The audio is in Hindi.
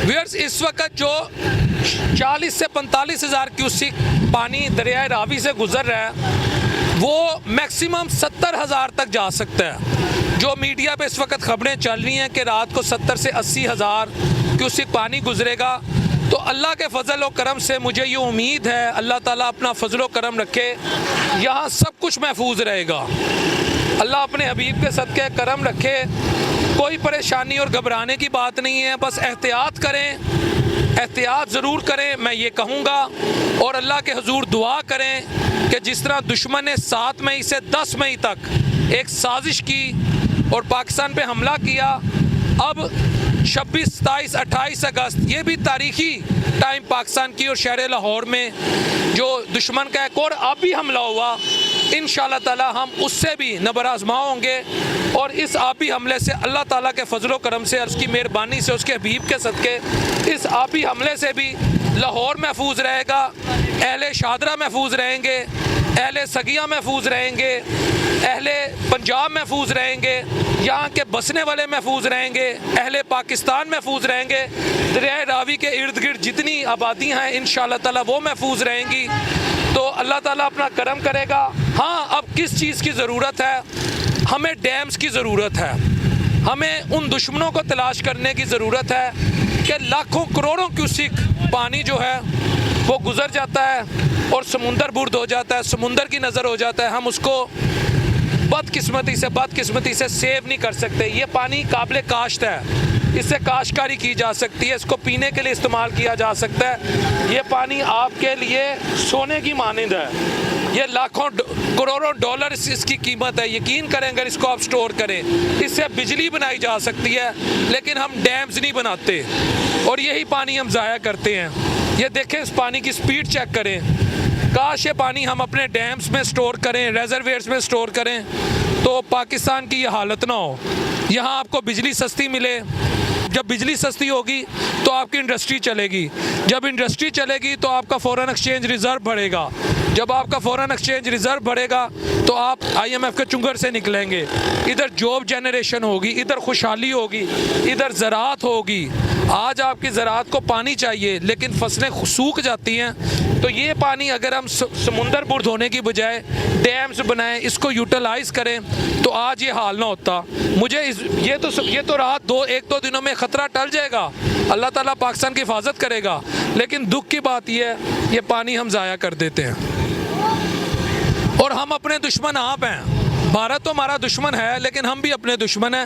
व्यूअर्स, इस वक्त जो 40 से 45 हज़ार क्यूसिक पानी दरियाए रावी से गुजर रहा है वो मैक्सिमम 70 हज़ार तक जा सकता है। जो मीडिया पे इस वक्त खबरें चल रही हैं कि रात को 70 से 80 हज़ार क्यूसिक पानी गुजरेगा, तो अल्लाह के फजल व करम से मुझे ये उम्मीद है, अल्लाह ताला अपना फजल व करम रखे, यहाँ सब कुछ महफूज रहेगा। अल्लाह अपने हबीब के सदक़े करम रखे, कोई परेशानी और घबराने की बात नहीं है। बस एहतियात करें, एहतियात ज़रूर करें, मैं ये कहूँगा। और अल्लाह के हुजूर दुआ करें कि जिस तरह दुश्मन ने 7 मई से 10 मई तक एक साजिश की और पाकिस्तान पे हमला किया, अब 26, 27, 28 अगस्त ये भी तारीखी टाइम पाकिस्तान की और शहर लाहौर में जो दुश्मन का एक और अब भी हमला हुआ, इंशाअल्लाह ताला हम उससे भी नबर आज़मा होंगे। और इस आबी हमले से अल्लाह ताला के फजलो करम से और उसकी मेहरबानी से, उसके हबीब के सदक़े, इस आबी हमले से भी लाहौर महफूज रहेगा, अहले शादरा महफूज रहेंगे, अहले सगिया महफूज रहेंगे, अहले पंजाब महफूज रहेंगे, यहाँ के बसने वाले महफूज रहेंगे, अहले पाकिस्तान महफूज रहेंगे, दरियाए रावी के इर्द गिर्द जितनी आबादियाँ हैं इंशाअल्लाह ताला वो महफूज रहेंगी। तो अल्लाह ताला अपना करम करेगा। हाँ, अब किस चीज़ की ज़रूरत है? हमें डैम्स की ज़रूरत है। हमें उन दुश्मनों को तलाश करने की ज़रूरत है कि लाखों करोड़ों क्यूसिक पानी जो है वो गुज़र जाता है और समुंदर बुर्द हो जाता है, समुंदर की नज़र हो जाता है। हम उसको बदकिस्मती से सेव नहीं कर सकते। ये पानी काबिल काश्त है, इससे काश्तकारी की जा सकती है, इसको पीने के लिए इस्तेमाल किया जा सकता है। ये पानी आपके लिए सोने की मानिंद है। ये लाखों करोड़ों डॉलर इसकी कीमत है। यकीन करें अगर इसको आप स्टोर करें, इससे बिजली बनाई जा सकती है, लेकिन हम डैम्स नहीं बनाते और यही पानी हम ज़ाया करते हैं। ये देखें, इस पानी की स्पीड चेक करें। काश ये पानी हम अपने डैम्स में स्टोर करें, रेजरवेयर्स में स्टोर करें, तो पाकिस्तान की ये हालत ना हो। यहाँ आपको बिजली सस्ती मिले। जब बिजली सस्ती होगी तो आपकी इंडस्ट्री चलेगी, जब इंडस्ट्री चलेगी तो आपका फॉरेन एक्सचेंज रिज़र्व बढ़ेगा, जब आपका फॉरेन एक्सचेंज रिज़र्व बढ़ेगा तो आप IMF के चुंगर से निकलेंगे। इधर जॉब जनरेशन होगी, इधर खुशहाली होगी, इधर ज़राअत होगी। आज आपकी ज़राअत को पानी चाहिए लेकिन फसलें सूख जाती हैं, तो ये पानी अगर हम समुंदर बुर्द होने की बजाय डैम्स बनाएं, इसको यूटिलाइज़ करें, तो आज ये हाल ना होता। मुझे ये तो राहत 1-2 दिनों में ख़तरा टल जाएगा, अल्लाह ताला पाकिस्तान की हिफाजत करेगा। लेकिन दुख की बात ये पानी हम ज़ाया कर देते हैं और हम अपने दुश्मन आप हैं। भारत तो हमारा दुश्मन है, लेकिन हम भी अपने दुश्मन हैं।